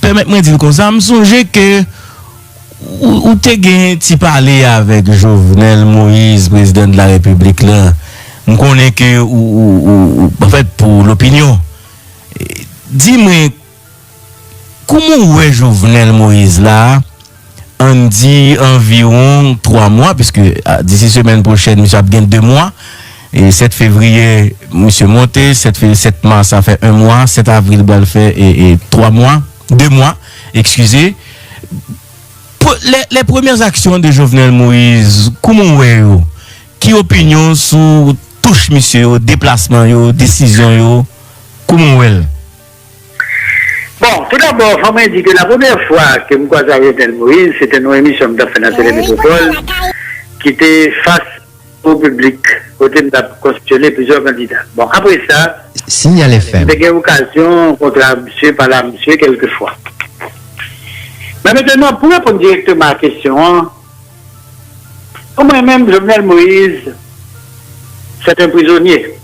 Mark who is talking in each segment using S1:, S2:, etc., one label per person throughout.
S1: permettez-moi de dire comme ça, me songe que ou t'es gagné tu parler avec Jovenel Moïse, président de la République là. On connaît que en fait pour l'opinion. Dis-moi comment est Jovenel Moïse là? On dit environ 3 mois puisque d'ici semaine prochaine monsieur a bien 2 mois. Et 7 février, monsieur monté, 7 mars, ça fait 1 mois, 7 avril, il fait et 3 mois, 2 mois, excusez. Les premières actions de Jovenel Moïse, comment est qui opinion sur touche monsieur, déplacement, décision, comment est?
S2: Bon, tout d'abord, il faut me dire que la première fois que je croise Jovenel Moïse, c'était une émission de la Télémétropole qui était face au public, côté de constituer plusieurs candidats. Bon, après ça,
S3: Signal FM.
S2: j'ai eu l'occasion contre monsieur, par là, monsieur, quelquefois. Mais maintenant, pour répondre directement à la question, pour moi-même, Jovenel Moïse, c'est un prisonnier.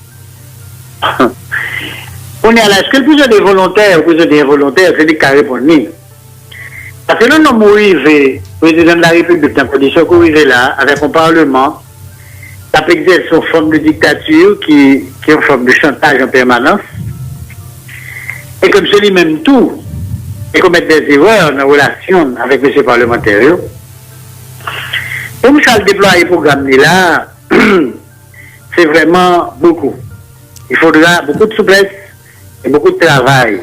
S2: On est à l'âge que le prisonnier volontaire, le prisonnier involontaire, c'est lui qui a répondu. Parce que l'homme arrivé, président de la République, dans la condition qu'on arrive là, avec un parlement, ça peut exercer une forme de dictature qui est une forme de chantage en permanence. Et comme c'est lui-même tout, et commettre des erreurs en relation avec M. parlementaire. Comme ça, le déployer programme là, c'est vraiment beaucoup. Il faudra beaucoup de souplesse et beaucoup de travail.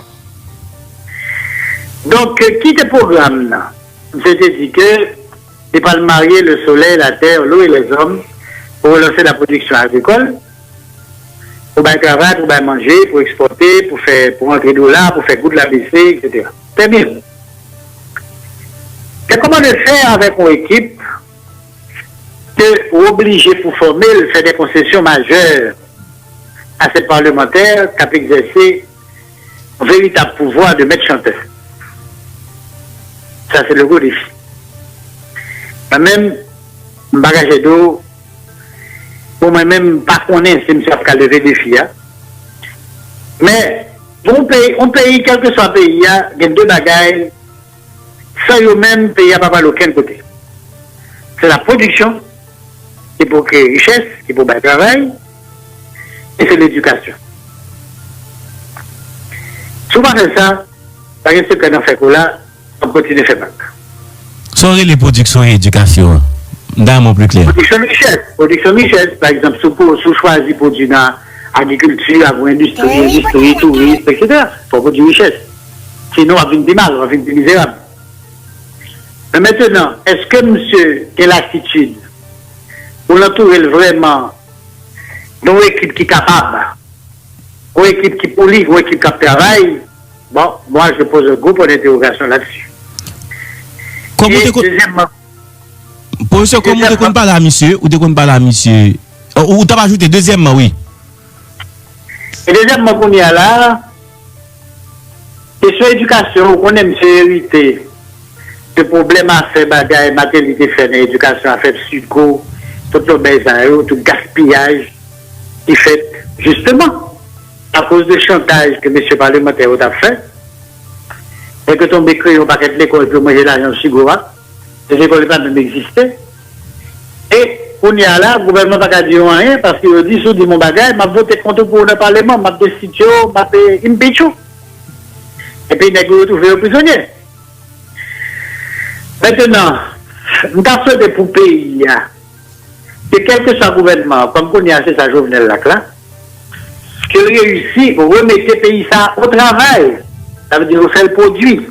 S2: Donc, quitte le programme là, je te dis que c'est pas le marier le soleil, la terre, l'eau et les hommes pour relancer la production agricole, pour bien travailler, pour bien manger, pour exporter, pour entrer de là, pour faire goût de la BC, etc. Très bien. Mais comment le faire avec une équipe que obligé pour former, faire des concessions majeures à ces parlementaires qui ont exercé un véritable pouvoir de maître chanteur. Ça, c'est le gros défi. Moi-même, bagage d'eau, pour moi-même, pas connaître si monsieur a levé des défis. Mais, on paye, quel que soit le pays, il y a 2 bagages, sans eux-mêmes, pays n'a pas aucun côté. C'est la production, qui est pour créer richesse, qui est pour le travail, et c'est l'éducation. Souvent, c'est ça, parce que ce que nous faisons là, on continue à faire bac.
S1: Sont les productions et l'éducation, d'un mot plus clair.
S2: Production richesse, par exemple, sous choisir produire dans l'agriculture, industrie, tourisme, etc. Pour produire richesse. Sinon, on va venir mal, on va venir misérable. Mais maintenant, est-ce que monsieur a l'attitude pour l'entourer vraiment d'une équipe qui est capable, une équipe qui polie, une équipe qui travaille? Bon, moi, je pose un gros point d'interrogation là-dessus.
S1: Comment tu comptes pas là, monsieur? Ou tu comptes pas là, monsieur? Ou tu as ajouté deuxièmement, oui.
S2: Et deuxièmement, qu'on y a là, question éducation, on aime hériter de problèmes à faire, bagaille, maternité, faire l'éducation, à faire sucre, tout le besoin, tout gaspillage, qui fait justement à cause du chantage que M. parlementaire a fait. Et que ton bécré, on va quitter l'école pour manger l'argent sur Goura. Les écoles ne peuvent pas même exister. Et on y a là, le gouvernement n'a pas dit rien parce qu'il dit, sous mon bagage, m'a voté contre pour le Parlement, m'a destitué, m'a fait impeachment. Et puis il a retrouvé au prisonnier. Maintenant, nous avons fait pour le pays, que quel que soit le gouvernement, comme on y a, c'est ça, Jovenel là, que réussit à remettre le pays ça au travail. Ça veut dire faire le produit,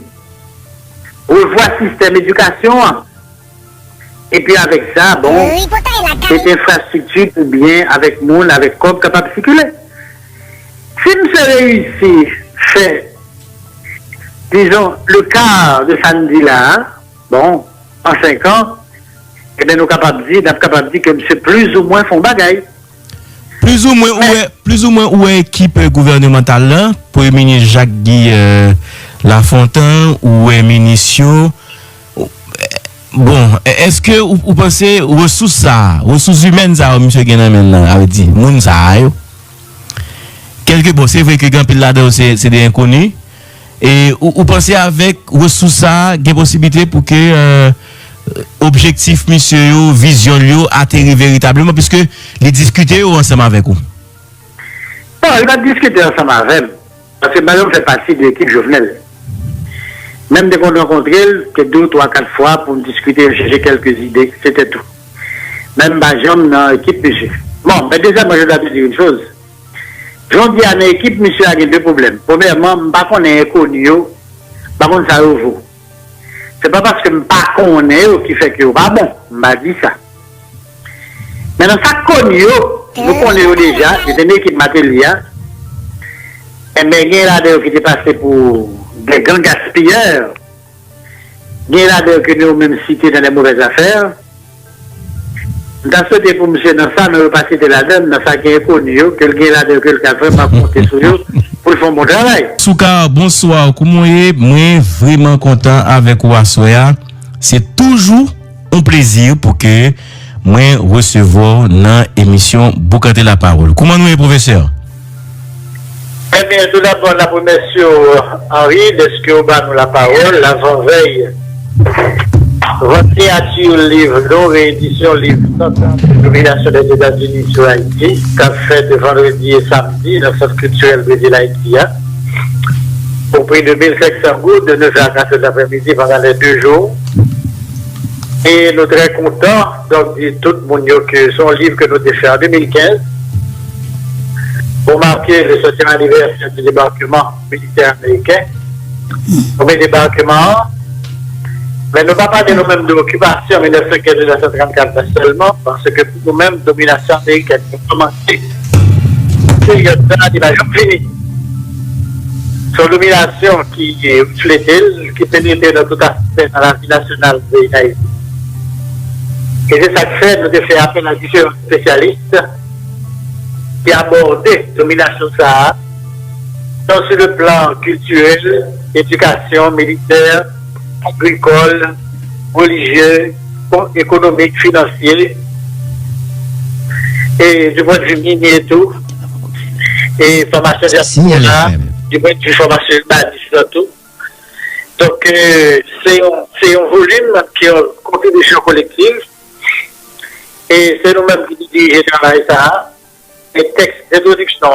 S2: revoir le système d'éducation, et puis avec ça, bon, cette infrastructure ou bien avec monde, avec corps capable de circuler. Si nous réussit fait, disons, le quart de samedi là, bon, en 5 ans, eh bien, nous sommes capables de dire que c'est plus ou moins font bagaille.
S1: Plus ou moins où est l'équipe gouvernementale là, Premier ministre Jacques Guy Lafontaine ou est ministre. Bon, est-ce que vous pensez ressources humaines ça monsieur Genamen avait dit moun ça quelque bon c'est vrai que grand pile là-dedans c'est des inconnus Et ou pensez avec ressources ça, il y a possibilité pour que objectif monsieur vision yo atterri véritablement puisque les discuter ensemble avec vous.
S2: Bon, il va discuter ensemble avec elle. Parce que Bajon fait partie de l'équipe Jovenel. Même dès qu'on rencontre elle, que 2, 3, 4 fois pour discuter, chercher quelques idées, c'était tout. Même Bajon dans l'équipe monsieur. Bon, mais déjà, moi je dois te dire une chose. J'en dis à l'équipe, monsieur a deux problèmes. Premièrement, je ne sais pas qu'on est inconnu, par contre, ça ouvre. C'est pas parce que je ne sais pas qu'on est qui fait que pas bon, je m'a dit ça. Maintenant, ça connu, nous connaissons déjà, c'est une équipe matérielle. Et bien, il y a là qui est passé pour des grands gaspilleurs. Il y a là que nous même cités dans les mauvaises affaires. Dans ce temps pour monsieur dans ça, nous passons de la donne, dans ça qui est connu, que le gars là de quelqu'un vraiment compté sur eux pour faire mon travail.
S1: Souka, bonsoir. Comment est moi vraiment content avec Ouassoya. C'est toujours un plaisir pour que moi recevoir dans l'émission Boucanter la parole. Comment nous est professeur?
S2: Eh bien, tout d'abord, la première sur Henri, est-ce que vous nous la parole, l'avant-veille. Retiré le livre, non réédition livre de domination des États-Unis sur Haïti, qu'a fait de vendredi et samedi dans le centre culturel Brésil-Haïti, au prix de 1500 gouttes, de 9h à 4h d'après-midi pendant les 2 jours. Et nous sommes très contents, donc, dit tout le monde que son livre que nous avons fait en 2015, pour marquer le 7e anniversaire du débarquement militaire américain, premier débarquement. Mais nous ne parlons pas de nous-mêmes de l'occupation en 1934 seulement, parce que pour nous-mêmes, domination américaine a commencé. C'est une dimension finie. Son domination qui est reflétée, qui pénètre dans tout aspect dans la vie nationale de Haïti. Et c'est ça que fait, nous avons fait appel à différents spécialistes qui abordent la domination Sahara, tant sur le plan culturel, éducation, militaire, agricole, religieux, économique, financier, et du point de vue minier et tout, et formation diaspora, du point de vue formation urbaine, tout. Donc, c'est un volume qui est une contribution collective, et c'est nous-mêmes qui dirigons le travail ça, les textes d'introduction,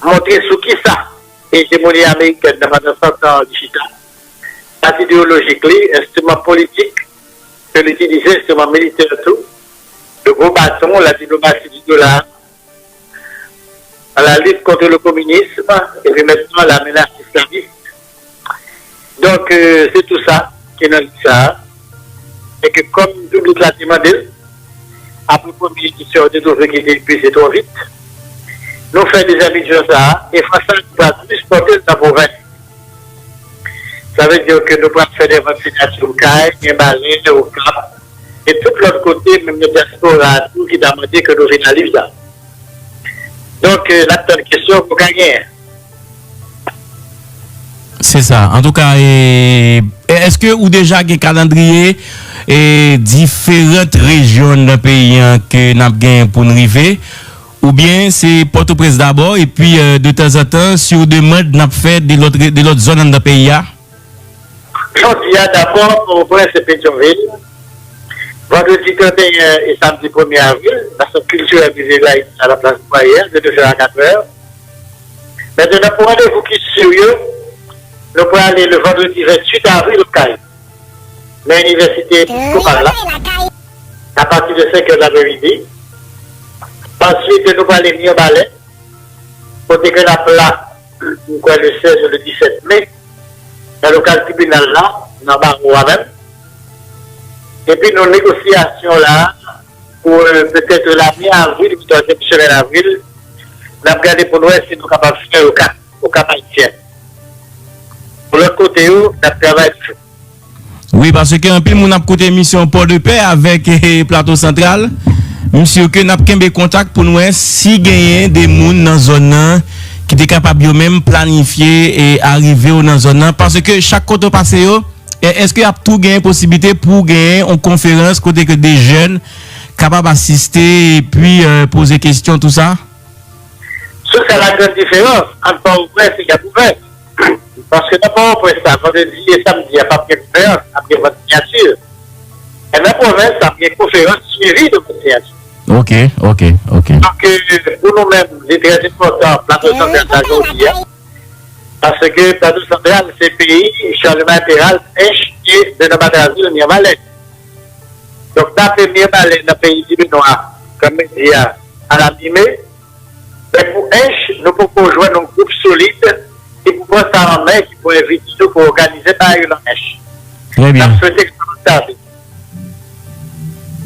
S2: montrer sur qui ça, hégémonie américaine dans la 100 ans digital. Idéologique, instrument politique, que l'utiliser, instrument militaire, tout. Le gros bâton, la diplomatie du dollar, la lutte contre le communisme, et puis maintenant la menace islamiste. Donc, c'est tout ça qui est dans ça. Et que comme le public l'a demandé, après la première édition de trouver qui était épuisé trop vite, nous faisons des amis de ça, et François va plus porter dans la province. Ça veut dire que nous pouvons faire des vaccinations au CAI, des baleines au CAP, et tout l'autre côté, même le diaspora, tout qui a demandé que nous finalisons ça. Donc, la question pour gagner.
S1: C'est ça. En tout cas, est-ce que vous déjà un calendrier et différentes régions d'un pays que nous avons pour nous arriver? Ou bien c'est Port-au-Prince d'abord, et puis de temps en temps, si vous demandez, nous avons fait de l'autre zone dans le pays?
S2: Il y a d'abord au prince de Pétionville, vendredi 31 et samedi 1er avril, la centre culturelle Brésil-Haïti à la place Boyer, de 2h à 4h. Maintenant, pour rendez-vous qui est sérieux, nous pouvons aller le vendredi 28 avril au CAI, l'université épiscopale là, à partir de 5h de l'après-midi. Ensuite, nous pouvons aller Mio-Balais, côté que la place, le 16 ou le 17 mai. Dans le local tribunal là, dans Baroua même. Et puis nos négociations là, pour peut-être la mi-avril, ou la deuxième semaine d'avril, nous avons regardé pour nous si nous sommes capables de faire au Cap haïtien. Pour l'autre côté, nous avons travaillé.
S1: Oui, parce que un peu mon a côté mission Port de Paix avec Plateau Central. Monsieur, que nous avons contact pour nous si gagner des gens dans la zone qui est capable de même planifier et arriver dans la zone parce que chaque côté passé est-ce qu'il y a tout gain possibilité pour gagner en conférence côté que des jeunes capables d'assister et puis poser des questions tout ça?
S2: C'est la grande différence entre Port-au-Prince et Cap-Ouvert. Parce que d'abord, pour ça, vendredi et samedi, il n'y a pas de conférence après votre signature. Et la province a bien conférence suivie de votre signature.
S1: Ok.
S2: Donc, pour nous-mêmes, c'est très important, plateau central aujourd'hui, parce que plateau central, c'est le pays, Charlemagne Péral, et de la Bataille, il y a Valais. Donc, dans le premier balai, dans le pays du Noir, comme il dit à la Mimée, mais pour H, nous pouvons joindre un groupe solide et pour prendre ça en main qui peut éviter nous pour organiser par une H.
S1: Très bien.
S2: Je souhaite que ça soit.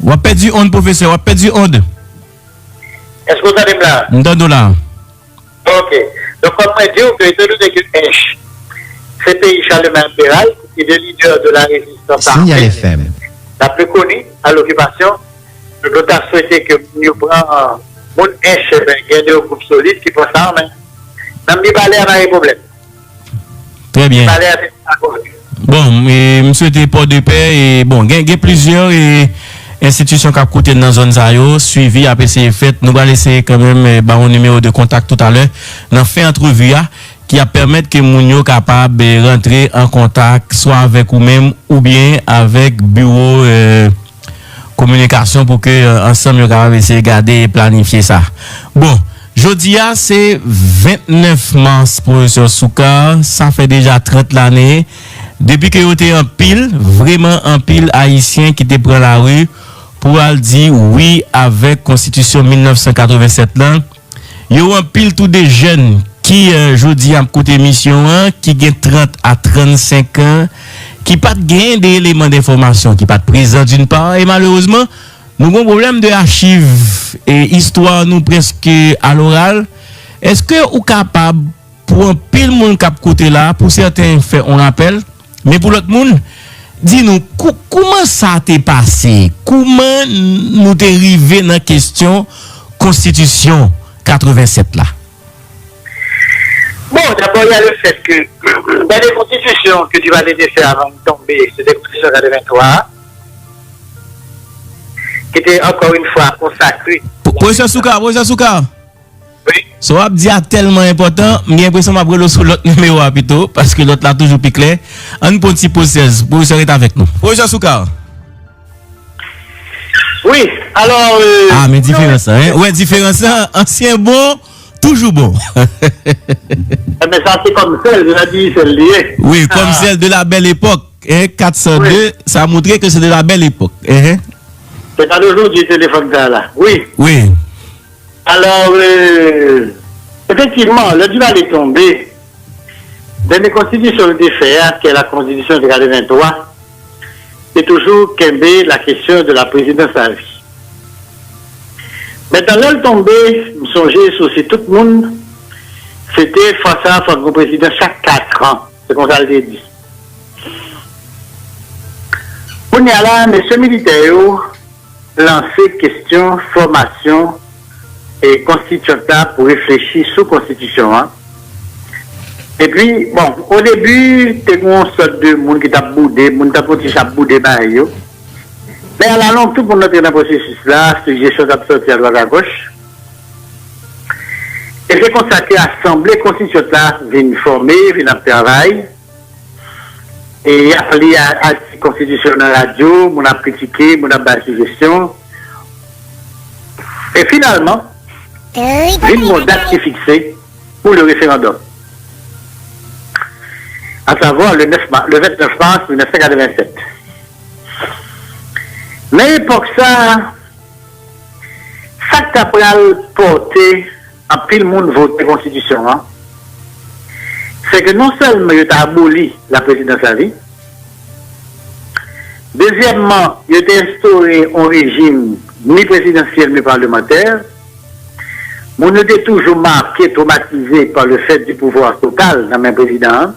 S1: On a perdu onde, professeur, on a perdu onde.
S2: Est-ce que vous allez me là?
S1: M'donne là.
S2: Ok. Donc, comme je dis, que étant donné que H, c'est pays Charlemagne Péral, qui est le leader de la résistance
S3: Signal FM.
S2: la plus connue à l'occupation, nous devons souhaiter que nous prenions mon H, un groupe solide qui prend ça en main. Même si balai a un problème.
S1: Très bien.
S2: Balai a un problème.
S1: Bon, je souhaite pas de paix et bon, il y a plusieurs institutions qui ont coûté dans la zone Zayo, suivi après ces fêtes. Nous allons laisser quand même un numéro de contact tout à l'heure. Dans fin entrevue qui a permettre que Mounio capable de rentrer en contact soit avec vous même ou bien avec bureau communication pour que ensemble nous capable essayer de garder et planifier ça. Bon, jeudi c'est 29 mars professeur Souka, ça fait déjà 30 l'année depuis que vous êtes en pile, vraiment en pile haïtien qui te prend la rue pour dire oui avec constitution 1987 là. Yo en pile tous des jeunes qui jeudi a côté mission qui ont 30 à 35 ans qui pas gain des éléments d'information qui pas présent d'une part et malheureusement nous avons un problème de archives et histoire nous presque à l'oral. Est-ce que vous capable pour un pile monde cap côté là pour certains faits on rappelle mais pour l'autre monde dis-nous comment ça t'est passé, comment nous t'es arrivé dans la question constitution 87 là.
S2: Bon, d'abord, il y a le fait que dans les constitutions que tu vas laisser faire avant de tomber, c'est des constitutions de 23, qui étaient encore une fois consacrées.
S1: Professeur Souka.
S2: Oui.
S1: So, on dit tellement important, j'ai l'impression que je vais sur l'autre numéro plutôt, parce que l'autre là toujours plus clair. On peut petit pause 16, professeur est avec nous. Professeur Souka.
S2: Oui, alors.
S1: Ah, mais différence, hein? Ouais, différence, ancien bon. Toujours bon.
S2: Mais ça, c'est comme celle de la vie, celle liée.
S1: Oui, comme celle de la belle époque. 402, oui. Ça a montré que c'est de la belle époque.
S2: C'est pas le jour du téléphone là. Oui.
S1: Oui.
S2: Alors, effectivement, le duval est tombé. Dans les constitutions de fait, qui est la constitution de 23, c'est toujours qu'aimer la question de la présidence à vie. Mais dans l'heure tombée, je songeais sur tout le monde, c'était face à face au président chaque 4 ans. C'est comme ça le dit. On est là, messieurs militaires, lancé question, formation et constituante pour réfléchir sur la constitution. Hein. Et puis, bon, au début, il y a une sorte de monde qui t'a boudé, monde qui t'a boudé, mais à la longue, tout pour notre dans le processus là, c'est une gestion d'absorption à droite à gauche. Et c'est consacré à l'Assemblée constituante là, vient former, vient travail. Et appelé à la constitution dans la radio, on a critiqué, on a basé suggestion. Et finalement, une date qui est fixée pour le référendum. À savoir le 29 mars 1987. Mais à l'époque, ça t'a porté en pile monde vote la constitution. Hein? C'est que non seulement il a aboli la présidence à vie, deuxièmement, il a instauré un régime ni présidentiel ni parlementaire. On était toujours marqué, traumatisé par le fait du pouvoir total dans mes présidents.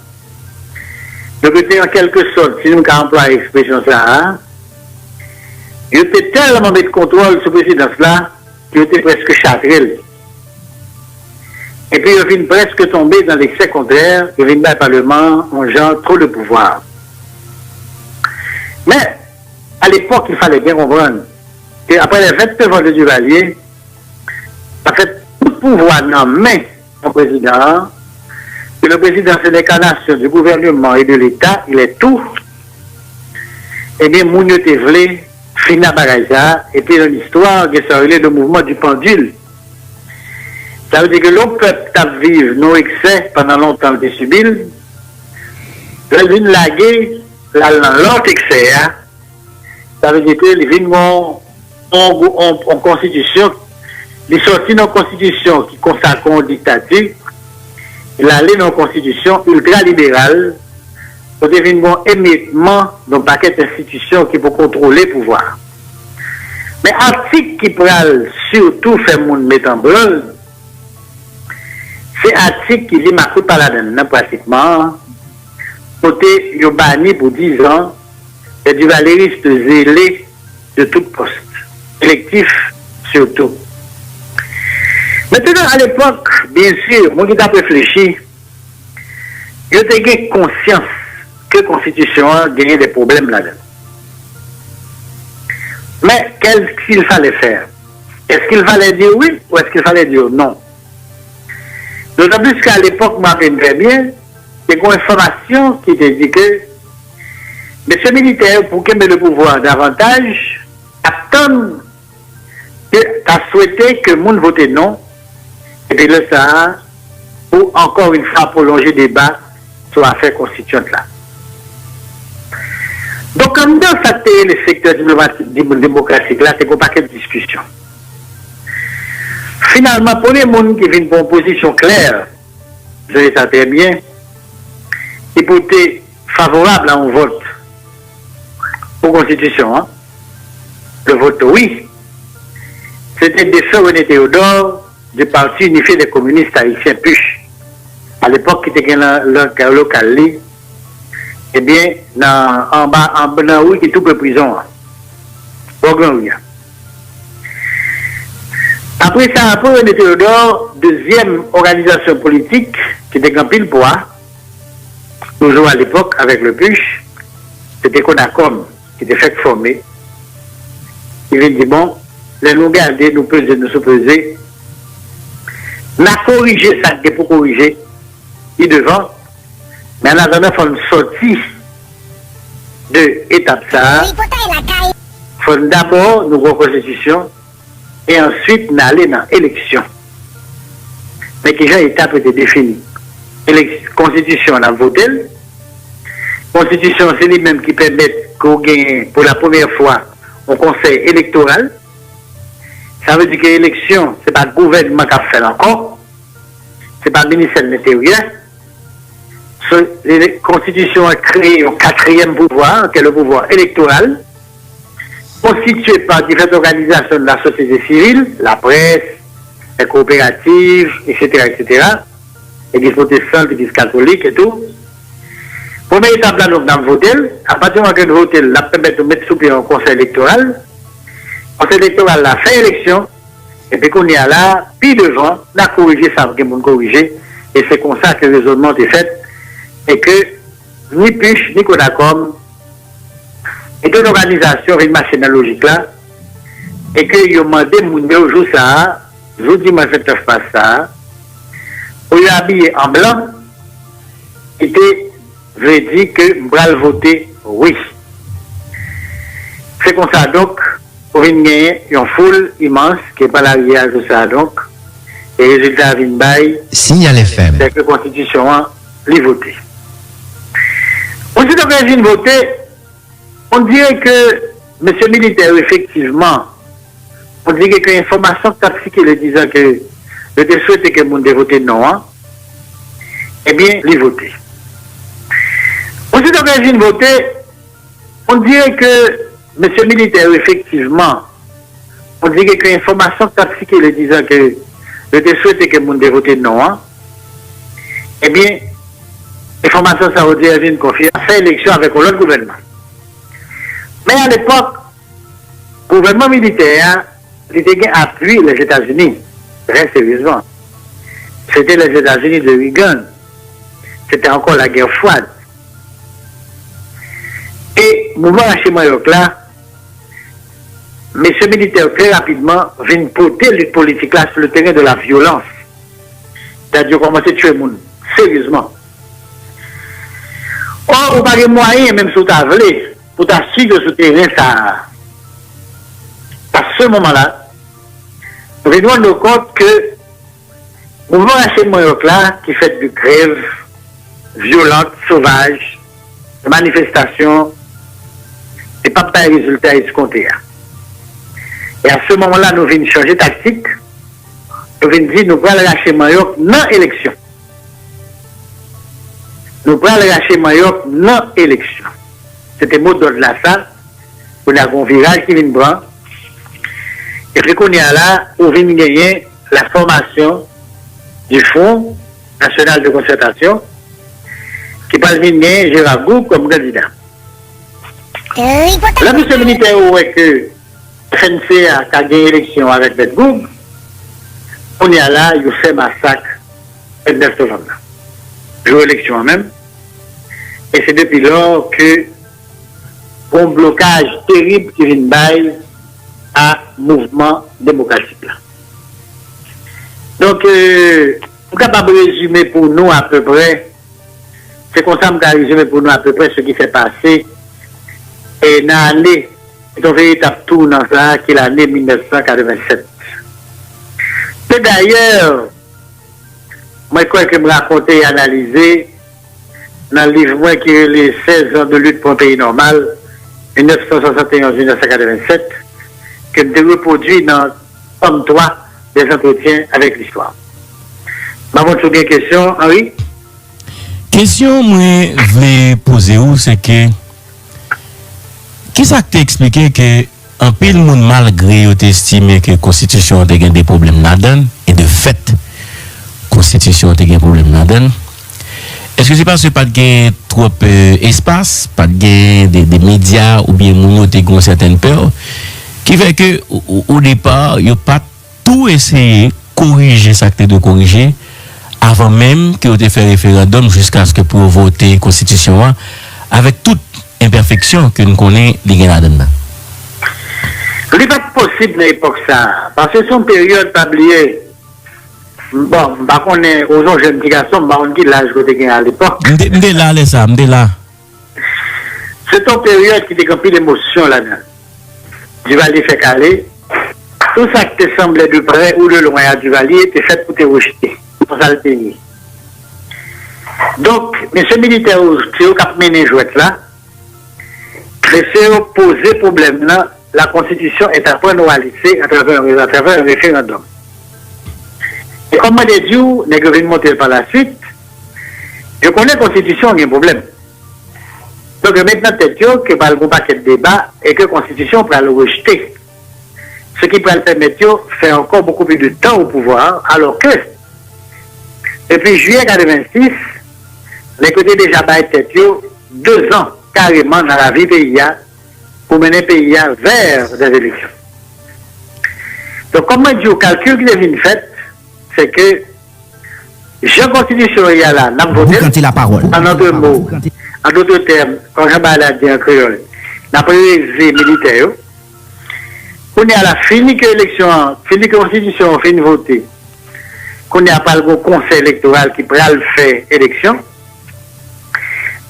S2: Donc, en quelque sorte, si nous avons employé l'expression ça, il était tellement de contrôle sur la présidence-là qu'il était presque châtré. Et puis, il vient presque tomber dans l'excès contraire, il vient dans le Parlement, en genre trop de pouvoir. Mais, à l'époque, il fallait bien comprendre qu'après les 29 ans de Duvalier, ça fait tout pouvoir dans la main du président, que le président c'est l'incarnation du gouvernement et de l'État, il est tout, eh bien, moun yo te vle, fina bagaja, et puis dans l'histoire, il y a le mouvement du pendule. Ça veut dire que l'on peut vivre nos excès pendant longtemps de subir, l'une laguer l'autre excès, hein. Ça veut dire que les vignes en constitution, les sorties dans constitution qui consacrent une dictature, l'aller dans constitution ultra-libérale, pour devenir émiettement dans un paquet d'institutions qui vont contrôler le pouvoir. Mais article qui pourra surtout faire mon mettre en branle, c'est article qui dit ma coupe par la donne, pratiquement, côté yo banni pour 10 ans, et du valériste zélé de tout poste, électif surtout. Maintenant, à l'époque, bien sûr, moi qui t'ai réfléchi, j'ai conscience que la Constitution a gagné des problèmes là-dedans. Mais qu'est-ce qu'il fallait faire? Est-ce qu'il fallait dire oui ou est-ce qu'il fallait dire non? D'autant plus qu'à l'époque, moi, je très bien, il y a une information qui te dit que M. Militaire, pour qu'il ait le pouvoir davantage, attend que tu as souhaité que le monde vote non, et puis là, ça, pour encore une fois prolonger le débat sur l'affaire constituante là. Donc, comme dans le secteur démocratique là, c'est un paquet de discussions. Finalement, pour les gens qui viennent pour une position claire, je le sais très bien, qui peut être favorable à un vote pour la Constitution, hein, le vote oui, c'était des sœurs René Théodore du Parti unifié des communistes haïtiens PUCH. À l'époque, qui était le local, eh bien, en bas, en oui, qui est tout peu prison. Après ça, après René Théodore, deuxième organisation politique qui était en pile poids, toujours à l'époque avec le PUCH, c'était Conacom qui était fait former. Il vient dire bon, les nous garder, nous peser, nous supposer, nous corriger ça, pour corriger, il devant, mais en attendant, il faut une sortie de l'étape ça. Il faut d'abord nous voir constitution et ensuite nous aller dans l'élection. Mais qui j'ai étape était définie. Constitution, on a voté. Constitution, c'est lui-même qui permet qu'on gagne pour la première fois un conseil électoral. Ça veut dire que l'élection, ce n'est pas le gouvernement qui a fait encore. Ce n'est pas le ministère de l'Intérieur. La Constitution a créé un quatrième pouvoir, qui est le pouvoir électoral, constitué par différentes organisations de la société civile, la presse, les coopératives, etc., etc., l'église protestante, l'église catholique et tout. Première étape là, nous avons voté. À partir du moment que nous votons, la permet de mettre sous pied un conseil électoral. Le conseil électoral a fait élection. Et puis qu'on est là, puis devant, on a corrigé ça, on a corrigé. Et c'est comme ça que le raisonnement est fait. Et que ni PUCH, ni Conacom, et deux organisations, une machine logique là, et que ils ont demandé mon jour ça, je dis moi je ne pas ça, on lui a habillé en blanc, était veut dire que je vais voter oui. C'est comme ça donc, pour une gagner une foule immense qui n'est pas l'arrière de ça donc, et le résultat vient bail.
S3: Signal FM.
S2: C'est que la Constitution a voté. Ensuite, quand je viens voter, on dirait que M. Militaire, effectivement, on dirait que l'information tactique le disant que je souhaite que le monde vote non, hein, eh bien, il vote. Ensuite, quand je viens voter, on dirait que M. Militaire, effectivement, on dirait que l'information tactique le disant que je souhaite que le monde vote non, hein, eh bien, l'information saoudienne vient confier à faire élection avec l'autre gouvernement. Mais à l'époque, le gouvernement militaire, il était appuyé les États-Unis, très sérieusement. C'était les États-Unis de Reagan. C'était encore la guerre froide. Et, mouvement chez Mayoc là, M. Militaire très rapidement vient porter les politiques là sur le terrain de la violence. C'est-à-dire commencer à tuer les gens sérieusement. Or, on n'a pas de moyens, même sous ta volée, pour t'assurer que ce terrain, ça. À ce moment-là, nous nous rendons compte que le mouvement HMOIOC là, qui fait de grève violente, sauvage, de manifestations, et pas de résultat escompté. Et à ce moment-là, nous venons changer tactique. Nous venons dire, nous prenons le HMOIOC non élection. Nous prenons le HMOIOC non élection. C'était le mot d'ordre là, ça. On a un virage qui vient de prendre. Et puis qu'on est là, on vient gagner la formation du Fonds national de concertation qui va venir Gérard Goub comme candidat. Là, monsieur le militaire, ouais que FNC a gagné l'élection avec M. Goub, on est là, il fait massacre le 9 novembre. Jour élection même. Et c'est depuis lors que un blocage terrible qui vient de à mouvement démocratique. Donc, nous sommes capables de résumer pour nous à peu près, c'est comme ça que nous avons résumé pour nous à peu près ce qui s'est passé et dans l'année, c'est un véritable tour dans ça, qui est l'année 1987. Et d'ailleurs, moi, je crois que je me raconter et analyser dans le livre qui est les 16 ans de lutte pour un pays normal, 1971-1987, que je reproduis dans tome 3 des entretiens avec l'histoire. Maman, tu as une question, Henri?
S1: Question que je voulais poser, c'est que qui ça t'a expliqué que un pile monde malgré estimé que la Constitution a des problèmes là-dedans, et de fait, la Constitution a des problèmes là-dedans, est-ce que c'est parce que pas de trop espace, pas de des médias ou bien moun te gon certaines peurs qui fait que au départ, il a pas tout essayé corriger ça que de corriger avant même que vous fait référendum jusqu'à ce que pour voter la constitution avec toute imperfection que nous connaissons les là-dedans.
S2: Ce n'est pas possible à l'époque ça parce que son période tablier. Bon, par contre, aux gens jeunes garçons, on dit l'âge que tu as à l'époque.
S1: M'dé là,
S2: C'est une période qui décampe l'émotion là-dedans. Duvalier fait caler. Tout ça qui te semblait de près ou de loin à Duvalier était fait pour te rejeter, pour ça le pays. Donc, M. militaire qui a mené jouette là, préfère poser problème là, la Constitution est à point normalisée à travers un référendum. Et comme moi, Dieu, n'est que venu monter par la suite, je connais la Constitution, il y a un problème. Donc maintenant, peut-être que par le paquet de débat et que la Constitution pourra le rejeter. Ce qui pourrait permettre de faire encore beaucoup plus de temps au pouvoir, alors que, depuis juillet 1986, les côtés déjà tête 2 ans carrément dans la vie pays pour mener le pays vers des élections. Donc, comme moi, le calcul qui devient fait, c'est que la Constitution est là, n'a voté
S3: la parole.
S2: En d'autres mots, en d'autres termes, quand je parle en créole, n'a pas eu les militaires. On est à la fini que l'élection, fini que la Constitution, fini voter. Qu'on a pas le conseil électoral qui pourra le faire élection.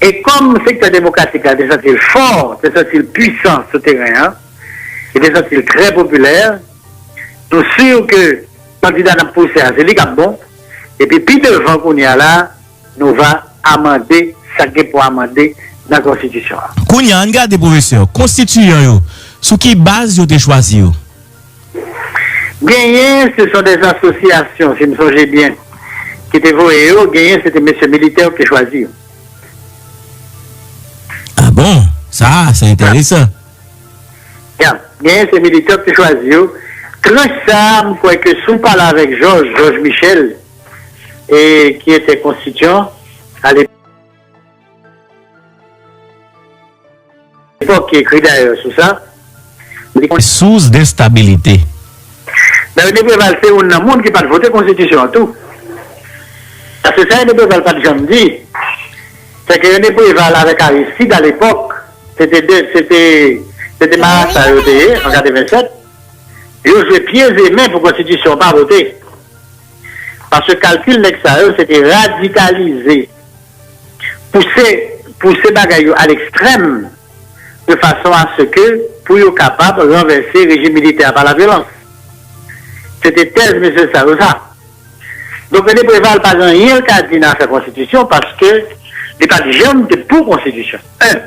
S2: Et comme le secteur démocratique a des sentis forts, des sentis puissants sur le terrain, et des sentis très populaires, nous sommes sûrs que le candidat n'a poussé à Zélie bon, et puis devant qu'on y a là, nous va amender, ça qui pour amender dans la Constitution.
S1: Qu'on y a un gars des professeurs, constituant, sous qui base vous avez choisi?
S2: Gagné, ce sont des associations, si je me souviens bien, qui étaient vouées. Gagné, c'était M. militaire qui choisit.
S1: Ah bon? Ça, c'est intéressant.
S2: Gagné, c'est militaire qui choisit. Très ça, je crois que si on parle avec Georges Michel, et qui était constituant à l'époque, qui écrit d'ailleurs sur ça.
S1: Sous d'instabilité.
S2: Mais on ne peut pas faire un monde qui n'a pas voté constitution tout. Parce que ça, on ne peut pas jamais dire. C'est que on ne peut pas avec Aristide à l'époque. C'était Marassa en 1987. Ils ont joué pieds et mains pour la constitution, pas voter. Parce que le calcul l'extérieur, c'était radicalisé. Pousser bagaille à l'extrême, de façon à ce que, pour être capable de renverser le régime militaire par la violence. C'était tel, monsieur Sarosa. Donc, il ne prévalent pas rien qu'à dire dans sa constitution parce que il n'est pas jamais pour constitution. Un.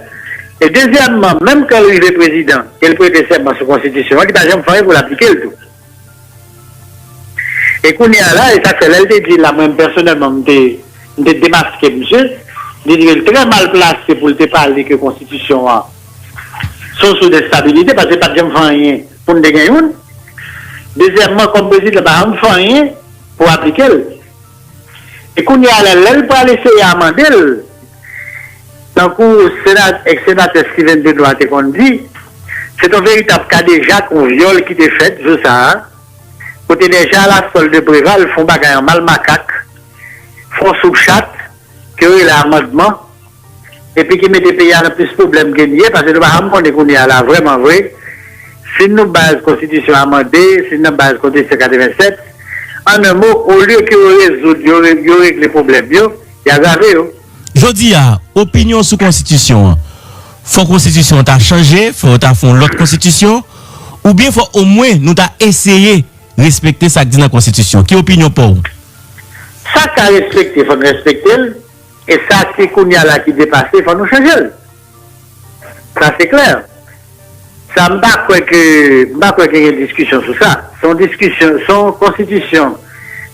S2: Et deuxièmement, même quand il est président, il prête serment sur la constitution, il n'a pas jamais fait pour l'appliquer le tout. Et qu'on y a là, et ça fait l'elle dit là, moi personnellement, de démasquer monsieur, il est très mal placé pour te parler que la constitution sont sous des stabilités parce que pas jamais fait rien pour nous gagner une. Deuxièmement, comme président, il n'a pas fait rien pour appliquer. Et qu'on y a là, elle peut aller essayer d'amender. Donc, le sénateur Steven Benoît qu'on dit, c'est un véritable cas déjà qu'on viole qui est fait, je sais. Côté déjà la sol de Préval, font bagaille en mal macaque, font sous chat, que eux l'amendement, et puis qui mettent pays à plus de problèmes gagné, parce que nous avons qu'on est là vraiment vrai. Si nous base constitution amendée, si nous base constitution 87, en un mot, au lieu que vous résoudre les problèmes, il y a aggravé.
S1: Je dis à opinion sur constitution. Faut constitution t'a changé, faut t'a fait l'autre constitution, ou bien faut au moins nous t'a essayé respecter ça que dit dans la constitution. Qui opinion pour vous?
S2: Ça qu'a respecté, faut nous respecter, et ça qui qu'on y a là qui dépasse, faut nous changer. Ça c'est clair. Ça me bat quoi que y ait une discussion sur ça. Son constitution,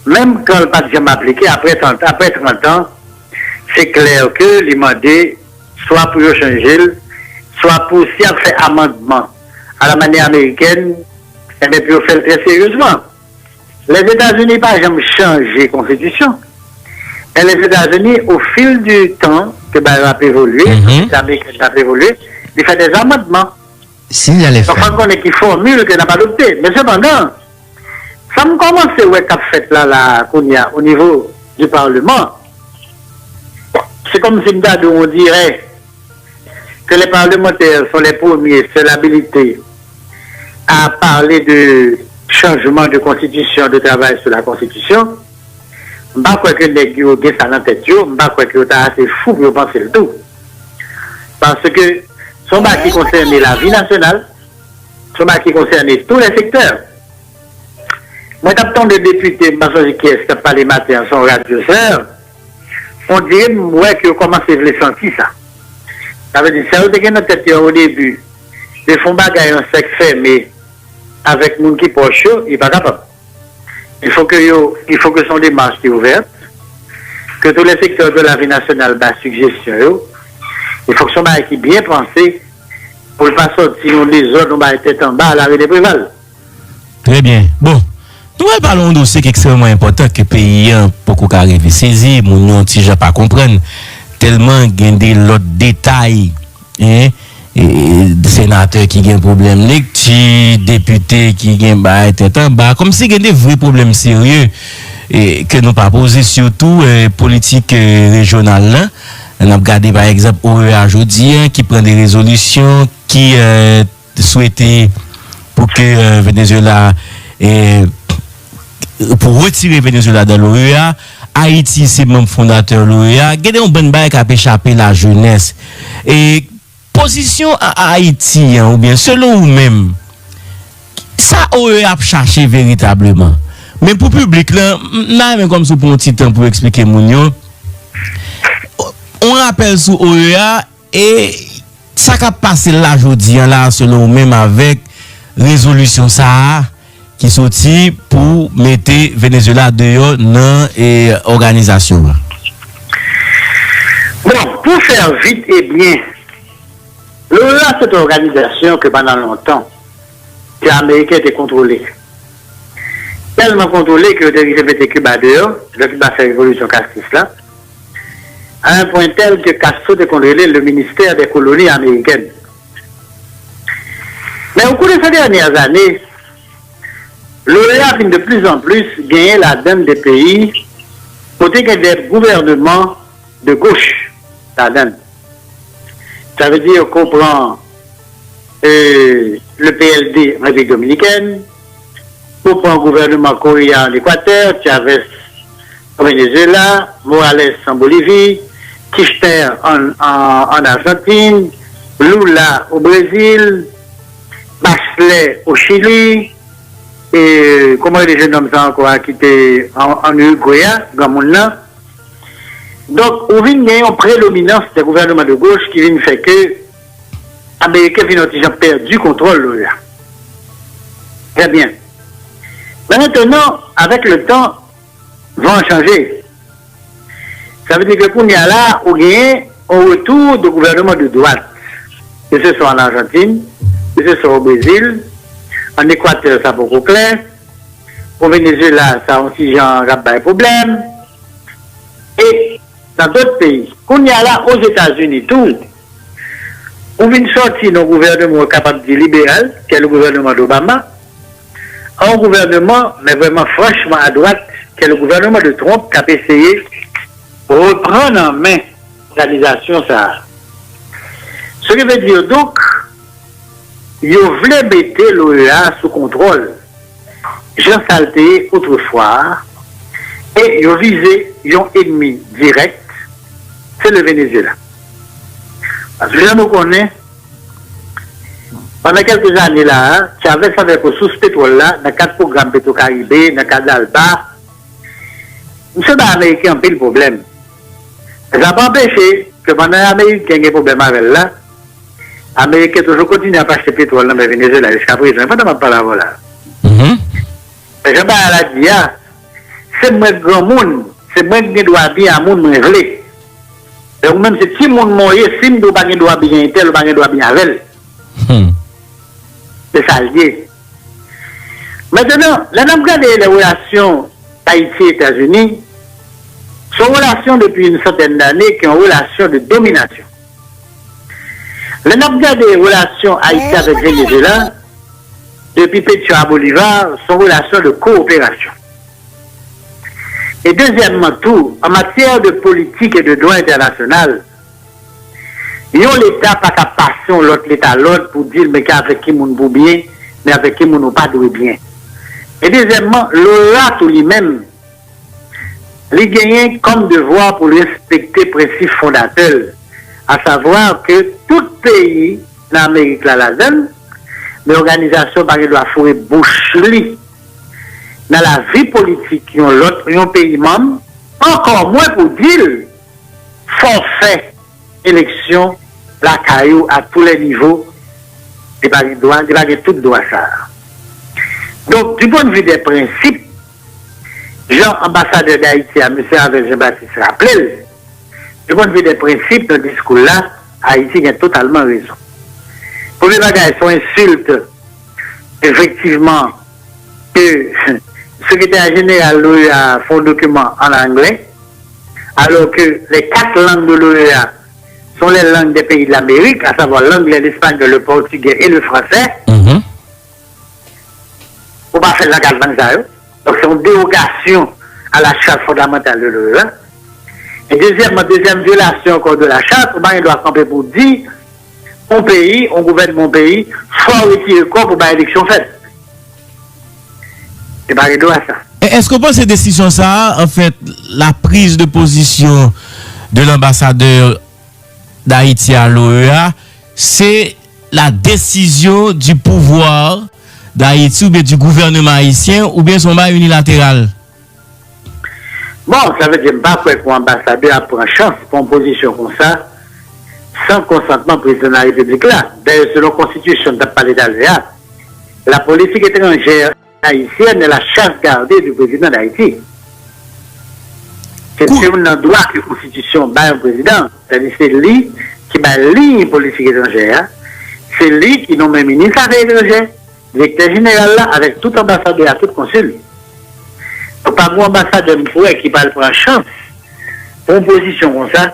S2: même quand elle n'a pas jamais appliqué après 30 ans, c'est clair que les mandés, soit pour changer, soit pour si on fait amendement à la manière américaine, et bien puis on fait très sérieusement. Les États-Unis n'ont pas jamais changé la constitution. Et les États-Unis, au fil du temps que a évolué, les Américains ont évolué, ils font des amendements.
S3: S'il y a les
S2: donc, on connaît qui formule que n'a pas adopté. Mais cependant, ça me commence à fait là, au niveau du Parlement. C'est comme si on dirait que les parlementaires sont les premiers sur l'habilité à parler de changement de constitution, de travail sur la constitution. Je ne sais pas que les gens ont ça dans la tête, je ne sais pas que c'est assez fou pour penser le tout. Parce que ce qui concerne la vie nationale, ce qui concerne tous les secteurs. Moi, j'attends des députés, qui est parlé matin, son radioseur, on dirait moi que commence à les sentir ça. Ça veut dire, ça veut dire que notre tête au début, ils font bagaille en sexe fermé avec les gens qui proche, il n'est pas capable. Il faut que son démarche soit ouverte, que tous les secteurs de la vie nationale basent suggestion. Il faut que son bail qui bien pensé pour ne pas sortir des autres, nous va être en bas à l'arrêt des Préval.
S1: Très bien. Bon. Nous parlons d'un dossier qui est extrêmement important que le pays a beaucoup arrivé saisi, mon petit gens pas comprendre tellement il y a des autres détails et sénateurs qui ont un problème lecture, députés qui ont bas comme si il y a des vrais problèmes sérieux et que nous pas posé surtout politique régionale là. On a regardé par exemple OEA aujourd'hui qui prend des résolutions qui souhaitait pour que Venezuela pour retirer Venezuela de l'OEA. Haïti, c'est même fondateur de l'OEA. Il y a un bon bail qui a échappé la jeunesse. Et position à Haïti, ou bien selon vous-même, ça OEA a cherché véritablement. Mais pour le public, là, même comme ça pour un petit temps pour expliquer Mounio, on rappelle sous OEA et ça qui a passé là aujourd'hui, là, selon vous-même, avec résolution ça qui sorti pour mettre Venezuela dehors dans l'organisation.
S2: Bon, pour faire vite et bien, l'OEA, c'est une organisation que pendant longtemps, les Américains étaient contrôlés. Tellement contrôlés que les LGBT Cuba dehors, le Cuba fait révolution castriste là, à un point tel que Castro a contrôlé le ministère des colonies américaines. Mais au cours de ces dernières années, l'OEA vient de plus en plus gagner la donne des pays côté que des gouvernements de gauche, la donne. Ça veut dire qu'on prend le PLD en République dominicaine, qu'on prend le gouvernement coréen en Équateur, Chavez au Venezuela, Morales en Bolivie, Kirchner en Argentine, Lula au Brésil, Bachelet au Chili, et comment les jeunes hommes ça encore qui étaient en Uruguay, dans mon nom. Donc, on vient gagner en prédominance des gouvernements de gauche qui viennent faire que les Américains viennent perdu le contrôle là. Très bien. Maintenant, avec le temps, vont changer. Ça veut dire que pour y a là, on gagne un retour de gouvernement de droite. Que ce soit en Argentine, que ce soit au Brésil, en Équateur, ça beaucoup clair. Au Venezuela, ça aussi, j'en ai pas de problème. Et dans d'autres pays, qu'on y a là aux États-Unis, tout, on vient sortir d'un gouvernement capable de libéral, qui est le gouvernement d'Obama, un gouvernement, mais vraiment franchement à droite, qui est le gouvernement de Trump, qui a essayé de reprendre en main l'organisation ça. Ce qui veut dire donc, ils voulaient mettre l'OEA sous contrôle. Jean Salté autrefois, et ils visaient un ennemi direct, c'est le Venezuela. Parce que nous connaissons, pendant quelques années là, tu avais ça avec le sous-pétrole là, dans 4 programmes pétro-caribés, dans 4 d'Alba. Nous sommes Américains ont le problème. Ça n'a pas empêché que pendant l'Amérique qui a un problème avec là, les Américains toujours continuent à acheter pétrole dans le Venezuela jusqu'à présent. Je ne sais pas de parler là. Je ne pas dire, c'est moi grand monde, c'est moi qui dois bien à monde me révéler. Donc même si tout le monde moyen, si nous pas doit bien tel, pas doit bien avec. C'est ça lié. Maintenant, là nous regardons les relations Haïti-États-Unis, sont relations depuis une centaine d'années qui sont relations de domination. Là nous regardons les relations Haïti avec Venezuela, depuis Petro à Bolivar, sont relations de coopération. Et deuxièmement, tout, en matière de politique et de droit international, l'État pas qu'à passer l'autre l'État l'autre pour dire mais avec qui moun pour bien, mais avec qui moun pas de bien. Et deuxièmement, l'OEA tout lui-même, il gagne comme devoir pour respecter principe fondateur, à savoir que tout pays dans l'Amérique là-dedans, l'organisation par doit faire bouche dans la vie politique qui ont l'autre un pays membre, encore moins pour dire forfait élection la caillou à tous les niveaux, il n'y a pas tout droit ça. Donc, du point de vue des principes, Jean, ambassadeur d'Haïti, à M. Jean-Baptiste rappelé, du point de vue des principes, dans le discours-là, Haïti a totalement raison. Pour les bagages, sont insultes, effectivement, que le secrétaire général de l'OEA fait un document en anglais, alors que les 4 langues de l'OEA sont les langues des pays de l'Amérique, à savoir l'anglais, l'espagnol, le portugais et le français. Pour ne pas faire la galvanisation. Donc c'est une dérogation à la charte fondamentale de l'OEA. Et deuxième violation encore de la charte, il doit camper pour dire mon pays, on gouverne mon pays, soit retirer corps pour une élection faite. C'est pas rideau à ça.
S1: Est-ce que pour ces décisions ça, en fait, la prise de position de l'ambassadeur d'Haïti à l'OEA, c'est la décision du pouvoir d'Haïti ou bien du gouvernement haïtien ou bien son bas unilatéral?
S2: Bon, ça veut dire pas que l'ambassadeur prend chance pour une position comme ça, sans consentement président de la République là. D'ailleurs, selon la Constitution de parler d'Alvéa, la politique étrangère haïtienne est la chasse gardée du président d'Haïti. C'est un droit que la Constitution bat un président. C'est-à-dire c'est lui qui bat la ligne politique étrangère. C'est lui qui nomme un ministre affaires étrangères, directeur général là, avec tout ambassadeur et tout consul. Donc, pas mon ambassadeur qui parle pour une chance pour une position comme ça,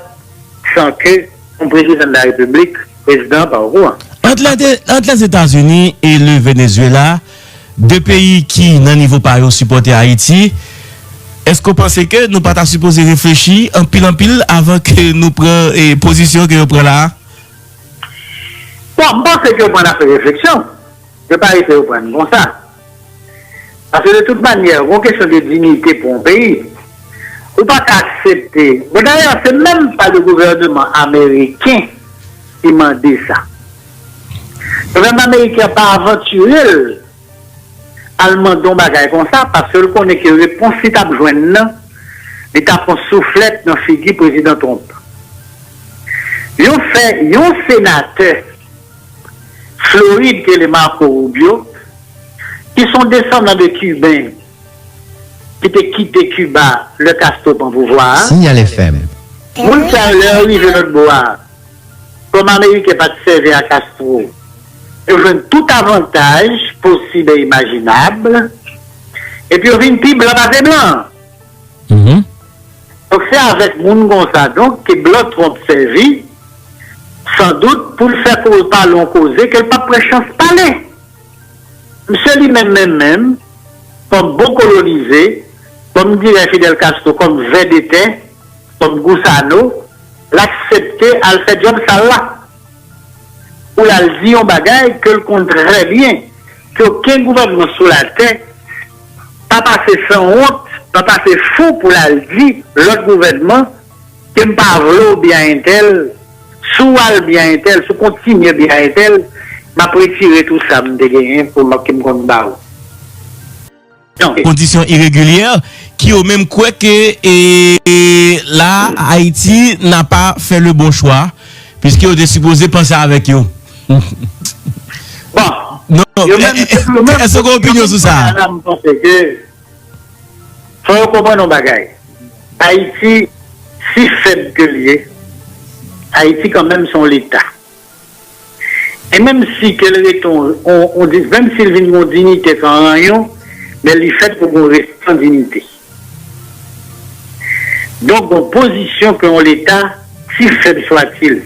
S2: sans que le président de la République, président par roi.
S1: Entre les États-Unis et le Venezuela, deux pays qui, dans le niveau par supporter Haïti, est-ce que vous pensez que nous ne pas supposé réfléchir en pile avant que nous prenions position que nous prenons là?
S2: Bon, je pense que nous prenons fait réflexion. Je ne vais pas essayer de prendre comme ça. Parce que de toute manière, une question de dignité pour un pays, ou pas accepter. Bon, d'ailleurs, c'est même pas le gouvernement américain qui m'a dit ça. Le gouvernement américain n'a pas aventuré à demander bagaille comme ça parce que connaît que réponse si t'as besoin l'État prend soufflette dans figure président Trump. Ils ont fait un sénateur Floride qui est le Marco Rubio qui sont descendants de Cubains qui ont quitté Cuba le Castro pour pouvoir.
S3: Signal FM.
S2: Vous le savez, arrive notre bois. Comme l'Amérique n'est pas servi à Castro. Ils ont tout avantage possible et imaginable. Et puis, ils ont une pible blanc blanc. Donc, c'est avec moun comme ça, donc, que blanc Trump servi, sans doute, pour le faire qu'on parle causer, qu'elle n'a pas de chance de parler. Monsieur lui-même, comme bon colonisé, comme dirait Fidel Castro, comme VDT, comme Gusano, l'accepter à le faire job ça là. Ou la dit en bagaille que le compte très bien, qu'aucun gouvernement sur la terre, pas passer sans honte, pas passer fou pour la dire, l'autre gouvernement, qui ne pas bien un tel, soit bien un tel, soit continue bien un tel, m'a retiré tout ça, me dégagner pour que me compte barre.
S1: Conditions irrégulières qui au même quoi que là Haïti n'a pas fait le bon choix puisqu'il est supposé penser avec eux.
S2: Bon.
S1: Non, est-ce que vous avez une opinion sur ça?
S2: Il faut comprendre nos bagailles. Haïti, si faible que lié, Haïti quand même son l'État. Et même si on dit, même s'il vient de dignité quand rien, mais il fait pour qu'on reste sans dignité. Donc, en position que l'État, si faible soit-il,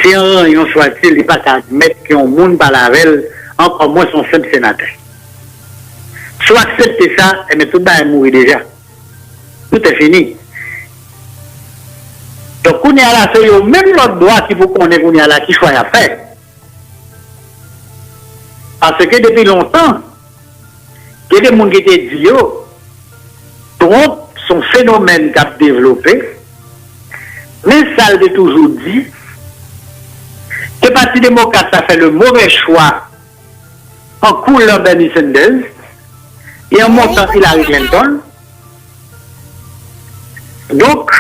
S2: si un rayon soit-il, il n'est pas qu'à admettre qu'on monde par la velle, encore moins son simple sénateur. Soit accepter ça, et mais tout le monde est mort déjà. Tout est fini. Donc, on est à la c'est même l'autre droit qu'il faut qu'on ait à la qui soit à faire. Parce que depuis longtemps, il y a des gens qui étaient dit, Trump, son phénomène qu'a développé, mais ça a toujours dit, que le Parti démocrate a fait le mauvais choix en coulant Bernie Sanders et en montant Hillary Clinton. Donc,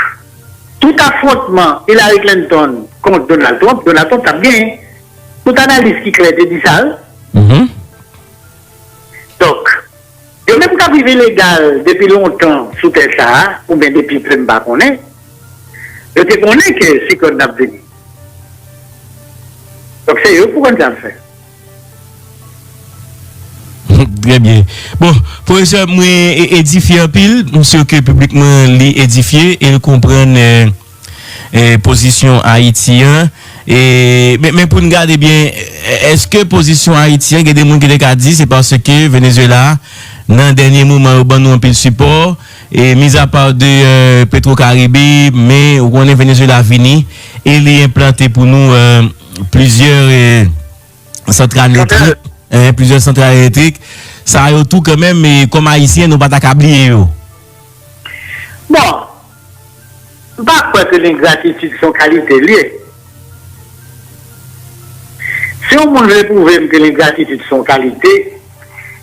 S2: tout affrontement Hillary Clinton contre Donald Trump a bien toute analyse qui crée dit ça. Donc, il même qu'à vivre légal depuis longtemps sous terre ça, ou bien depuis plus de bas qu'on est, je te connais que c'est qu'on a venu. Donc c'est eux pour qu'on a fait.
S1: Très bien. Bon, professeur, moi édifié en pile, monsieur que publiquement l'édifié et comprendre position haïtienne. Mais pour nous garder bien, est-ce que position haïtienne, il y a des gens qui l'ont dit, c'est parce que Venezuela, dans le dernier moment, au bon un peu de support, et mis à part de Petro-Caraïbes, mais on est Venezuela fini, et il est implanté pour nous plusieurs centrales électriques, plusieurs centrales électriques. Ça a tout quand même, mais comme haïtien, nous ne pouvons pas t'accabler.
S2: Bon, pas quoi que l'ingratitude sont qualité liée. Si on veut prouver que l'ingratitude sont qualité,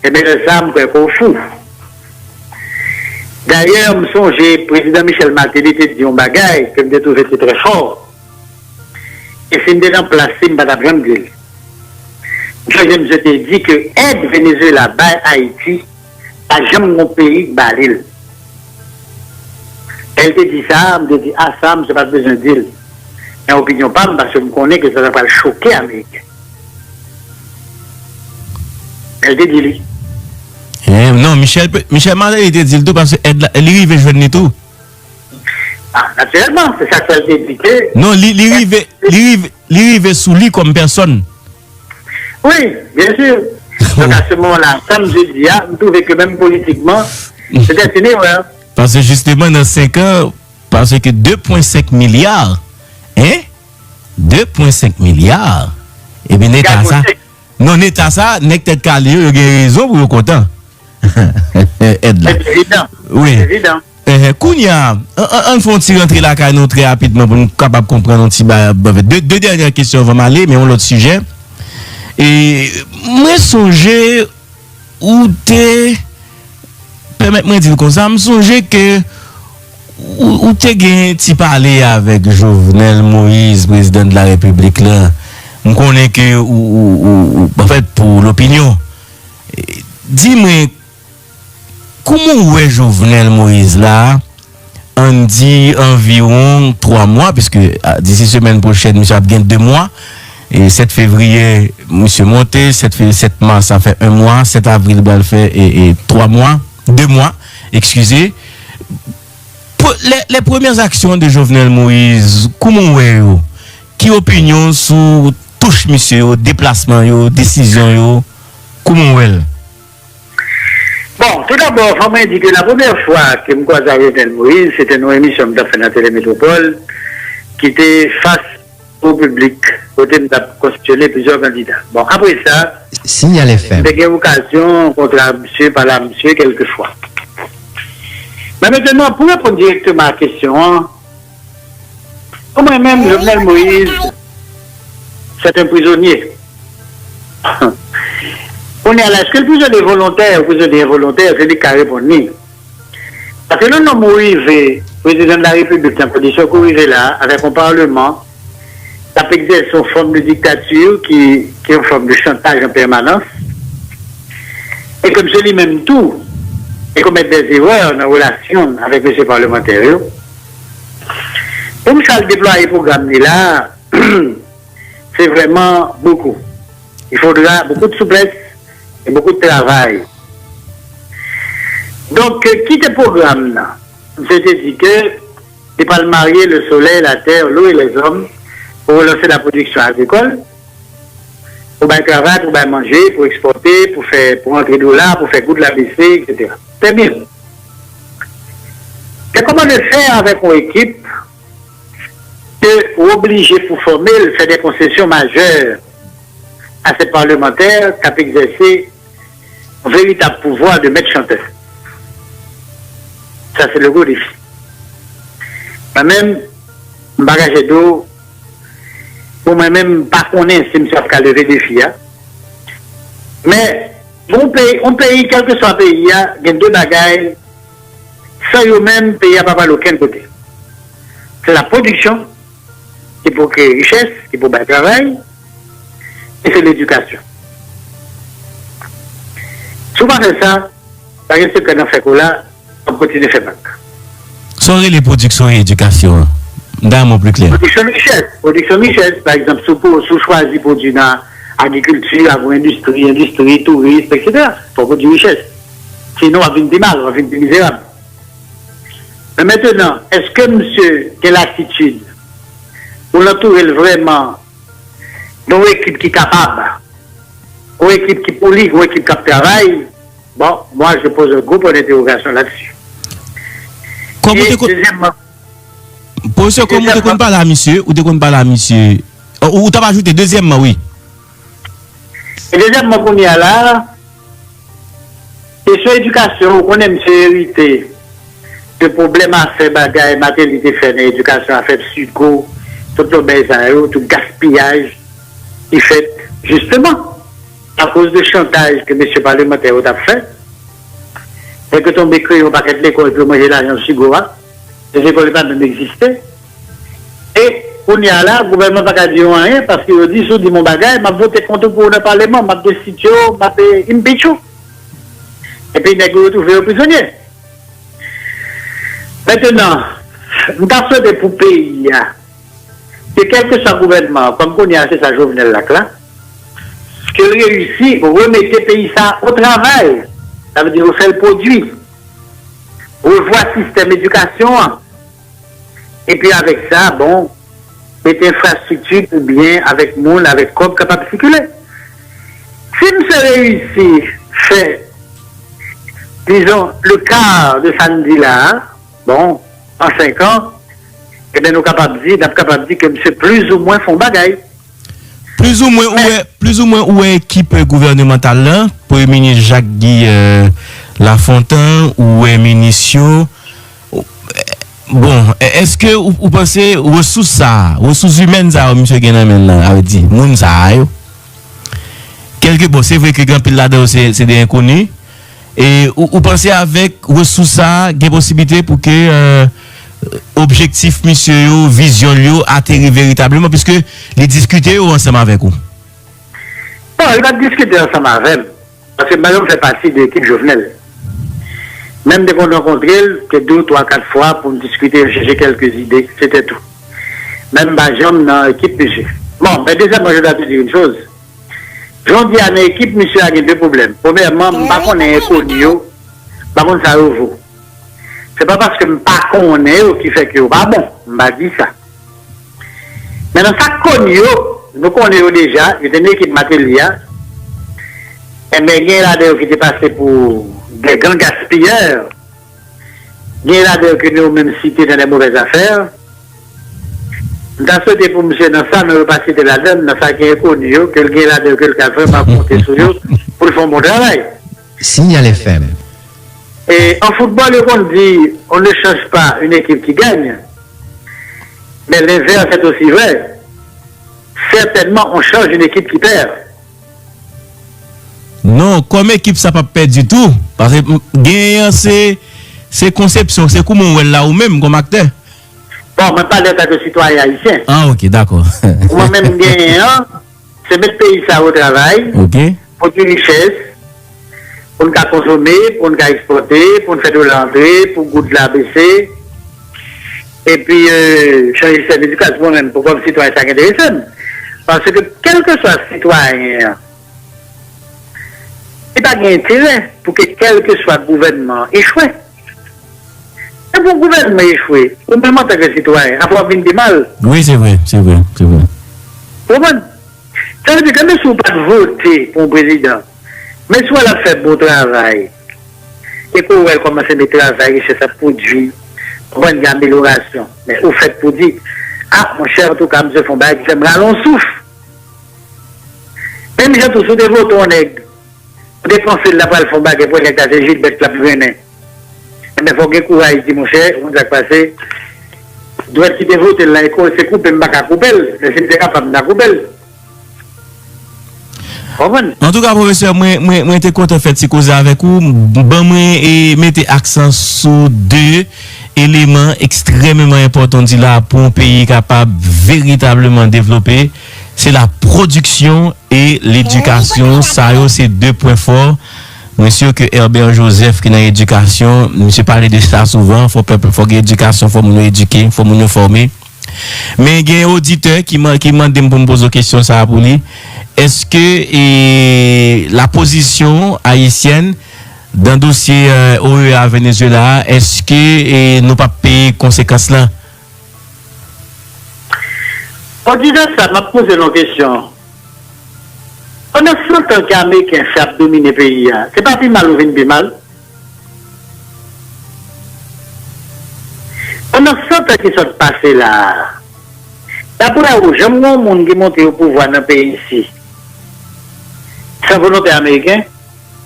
S2: eh bien, ça me fait fou. D'ailleurs, je me songe, le président Michel Martelly était dit un bagage que je trouvais très fort. Et c'est une place, je ne vais pas dire. Je t'ai dit que aide Venezuela par Haïti, à jamais mon pays balil. Elle te dit ça, me dit ah ça, je n'ai pas besoin de dire. Mais opinion pas, parce que je me connais que ça va pas choquer l'Amérique. Elle te dit lui.
S1: Non, Michel Martelly était dit tout parce qu'elle arrive jeune et tout.
S2: Ah, naturellement, c'est ça qu'elle t'a dit.
S1: Non, il arrive sous lui comme personne.
S2: Oui, bien sûr. Donc à ce moment-là, comme je dis, je trouve que même politiquement, c'est destiné, ouais.
S1: Parce que justement, dans 5 ans, parce que 2,5 milliards, hein? 2,5 milliards. Et bien, n'est pas ça. Non, n'est pas ça, n'est pas calé, il y a raison pour le content.
S2: C'est évident.
S1: Oui.
S2: C'est évident.
S1: Kounia, on fait un petit rentrer là nous très rapidement pour nous capable comprendre un petit deux dernières questions avant m'aller, mais on l'autre sujet. Et moi songer où t'es permettez-moi de dire comme ça, me songer que où t'es gagné tu parler avec Jovenel Moïse, président de la République là. On connaît que en fait pour l'opinion. Dis-moi comment est Jovenel Moïse là? On dit environ 3 mois, puisque d'ici semaine prochaine, monsieur a bien 2 mois. Et 7 février, monsieur monté, 7 mars, ça fait 1 mois, 7 avril, il fait et 3 mois, 2 mois, excusez. Les premières actions de Jovenel Moïse, comment est qui opinion sur touche monsieur, déplacement, décision, comment est?
S2: Bon, tout d'abord, il faut me dire que la première fois que je croise avec Jovenel Moïse, c'était une émission que j'ai fait dans la Télémétropole, qui était face au public, côté de constituer plusieurs candidats. Bon, après ça,
S3: Signal FM.
S2: j'ai eu l'occasion contre monsieur, par là, monsieur, quelquefois. Mais maintenant, pour répondre directement à la question, pour moi-même, Jovenel Moïse, c'est un prisonnier. On est à est-ce que le prisonnier volontaire ou prisonnier involontaire, c'est lui qui a répondu. Parce que le nom Moïse, président de la République, en condition qu'on est là, avec un parlement, ça peut exercer une forme de dictature qui est une forme de chantage en permanence. Et comme c'est lui-même tout, et commettre des erreurs en relation avec M. parlementaire, comme ça, le déployer le programme là, c'est vraiment beaucoup. Il faudra beaucoup de souplesse et beaucoup de travail. Donc, quitte le programme là, c'était dit que c'est pas le marier le soleil, la terre, l'eau et les hommes pour relancer la production agricole, pour bien travailler, pour bien manger, pour exporter, pour entrer dollars, pour faire goût de la BC, etc. C'est bien. Mais comment le faire avec une équipe que obligé pour former, faire des concessions majeures à ces parlementaires qui ont exercé un véritable pouvoir de maître chanteur. Ça, c'est le gros défi. Moi-même, bagage d'eau, pour moi-même, pas connaître si je suis lever des défis. Mais, on paye, quel que soit le pays, il y a 2 bagages, ça, eux-mêmes, pays à pas aucun côté. C'est la production, qui pour créer richesse, qui pour faire travail, et c'est l'éducation. Souvent, c'est ça, par exemple, ce qu'on a fait là, on continue à faire bac.
S1: Sont les productions et éducation? D'un mot plus clair.
S2: Production richesse, par exemple, sous choisir produire dans agriculture, agro-industrie, tourisme, etc. Pour produire richesse. Sinon, on va venir mal, on va venir misérable. Mais maintenant, est-ce que monsieur, quelle attitude pour l'entourer vraiment d'une équipe qui est capable, une équipe qui polie, une équipe qui travaille? Bon, moi, je pose un gros point d'interrogation là-dessus.
S1: Comment tu comptes pas là, monsieur? Ou tu comptes pas là, monsieur? Ou tu as ajouté deuxièmement, oui.
S2: Et deuxièmement, qu'on y a là, question éducation, on aime hérité de problèmes à faire bagaille, maternité faire l'éducation à faire sucre, tout le bézaïo, tout gaspillage qui fait justement à cause du chantage que M. parlementaire a fait. Et que ton écrit au paquet de l'école pour manger l'argent Sigora, les écoles ne peuvent même exister. Et on y a là, le gouvernement n'a pas dit rien parce qu'il dit, si on dit mon bagage, m'a voté contre pour le Parlement, m'a destitué, m'a fait impeachment. Et puis il a retrouvé au prisonnier. Maintenant, nous avons souhaité pour le pays, que quel que soit le gouvernement, comme on y a c'est ça Jovenel là, que réussit, remettre le pays ça au travail. Ça veut dire on fait le produit, revoir le système d'éducation, et puis avec ça, bon, mettre infrastructure pour bien, avec monde, avec corps capable de circuler. Si nous réussi, fait, disons, le quart de samedi là, bon, en 5 ans, eh bien, nous sommes capables de dire que c'est plus ou moins font bagaille.
S1: Plus ou moins où est l'équipe gouvernementale là, Premier ministre Jacques-Guy Lafontaine, ou est ministre, Bon, est-ce que vous pensez ressources humaines ça monsieur Genamen là avait dit moun ça yo. Bon, c'est vrai que grand pile là-dedans c'est des inconnus et vous pensez avec ressources ça, il y a possibilité pour que objectif monsieur yo, vision yo atterri véritablement puisque les discuter ensemble avec vous.
S2: Bon, il va discuter ensemble avec parce que Mariam fait partie de l'équipe Jovenel. Même dès qu'on rencontre que 2, 3, 4 fois pour discuter, chercher quelques idées, c'était tout. Même Mariam dans l'équipe monsieur. Bon, mais déjà, moi je dois te dire une chose. J'en dis à l'équipe, monsieur a deux problèmes. Premièrement, je ne sais pas qu'on est inconnu, par contre ça ouvre. C'est pas parce que je ne sais pas qu'on est qui fait que pas bon, je m'a dit ça. Mais dans ça connu, nous connaissons déjà, il y a une équipe matérielle, et bien il y a là qui était passé pour des grands gaspilleurs, il y a là que nous même cités dans des mauvaises affaires. Dans ce temps pour monsieur dans ça, nous pas citer la donne, dans ça qui est connu, que le gars là de quelqu'un vraiment compter sur eux pour faire un bon travail.
S3: Signal FM.
S2: Et en football, on dit, on ne change pas une équipe qui gagne. Mais l'inverse est aussi vrai. Certainement, on change une équipe qui perd.
S1: Non, comme équipe, ça ne peut pas perdre du tout. Parce que gagnant, c'est conception, c'est comment on est là ou même comme acteur.
S2: Bon, mais pas d'état de citoyen haïtien.
S1: Ah, ok, d'accord.
S2: Moi-même, gagnant, c'est mettre le pays ça au travail,
S1: ok.
S2: pour une richesse, pour nous consommer, pour nous exporter, pour nous faire de l'entrée, pour goûter de la baisser. Et puis, changer cette éducation même pour comme citoyen, c'est intéressant. Parce que quel que soit le citoyen, il n'y a pas d'intérêt pour que quel que soit le gouvernement échoue. Et pour le gouvernement échouer, ou même en tant que citoyen, avoir venir du mal.
S1: Oui, c'est vrai.
S2: Comment? Ça veut dire que même si vous pas voter pour un président, mais soit la fait beau travail, et que vous commencez à mettre travail chez sa produit, pour une amélioration, mais vous faites pour dire, ah, mon cher, en tout cas, M. Fomba, j'aimerais allons souffle. Même si vous avez voté en aigle, vous dépensez de la balle Fomba, pour les cas de Gilbert, la plus venue. Mais il faut que vous courage, dit mon cher, vous avez passé, doit quitter voter là, c'est coupé, mais pas couper, mais c'est capable de couper.
S1: En tout cas, professeur, moi, j'étais content de faire cette cause avec vous. Bon, moi, et mettez accent sur deux éléments extrêmement importants là pour un pays capable véritablement développer. C'est la production et l'éducation. Ça, c'est deux points forts. Monsieur que Herbert Joseph qui est dans l'éducation, monsieur parlait de ça souvent. Faut l'éducation, faut nous éduquer, faut nous former. Mais il y a un auditeur qui m'a demandé pour me poser une question ça pour lui. Est-ce que la position haïtienne dans le dossier OEA Venezuela, est-ce que nous pas payer conséquences là?
S2: En disant ça, m'a posé une question. On a 100 ans qu'Américains savent dominer le pays. C'est pas plus mal ou bien mal. On a 100 ans qui sont passés là. D'après vous, j'aime un monde qui monte au pouvoir dans le pays ici. Sans volonté américaine.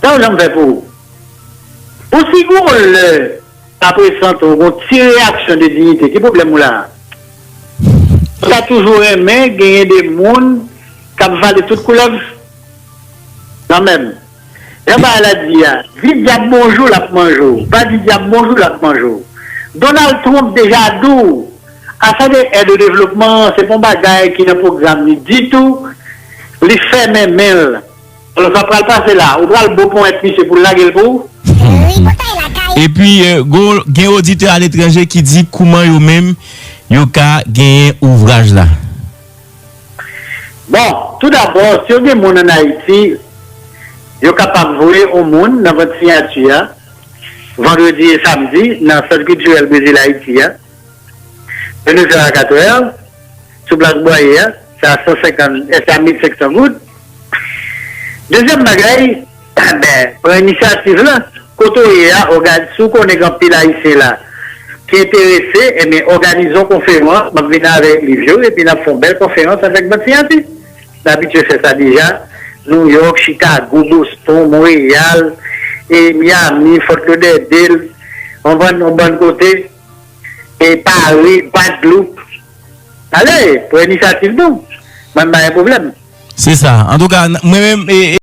S2: Ça, j'aime faire pour vous. Aussi gros, après 100 ans, on tire réaction de dignité. Quel problème là? On a toujours aimé gagner des mondes qui valent toutes couleurs. Non même. Et bien, elle a dit, dis diable bonjour, la bonjour. Pas dit diable bonjour, la bonjour. Donald Trump déjà d'où? À ça de aide au développement, c'est pas un bagage qui est un programme du tout. Les fait même mail. On va pas le passer là. On va le beau point c'est pour la gueule pour.
S1: Et puis, il y a un auditeur à l'étranger qui dit comment eux-mêmes ils ka gagné ouvrage là.
S2: Bon, tout d'abord, si on est monde en Haïti, ils sont capables de voler au monde dans votre signature, vendredi et samedi, dans le centre culturel Brésil Haïti. De 9h à 4h, sur place Boyer, c'est à 150, c'est à 1500 gouttes. Deuxième bagaille, pour l'initiative là, quand on regarde sous qu'on est grand pile haïtien là, qui est intéressé, et bien, organisons une conférence, on vient avec les vieux, et puis on fait une belle conférence avec notre scientifique. D'habitude, c'est ça déjà. New York, Chicago, Boston, Montréal, et Miami, Fort Lauderdale, on va de bon côté. et Paris, Guadeloupe. Allez, pour l'initiative, non. Même pas un problème.
S1: C'est ça. En tout cas, moi-même,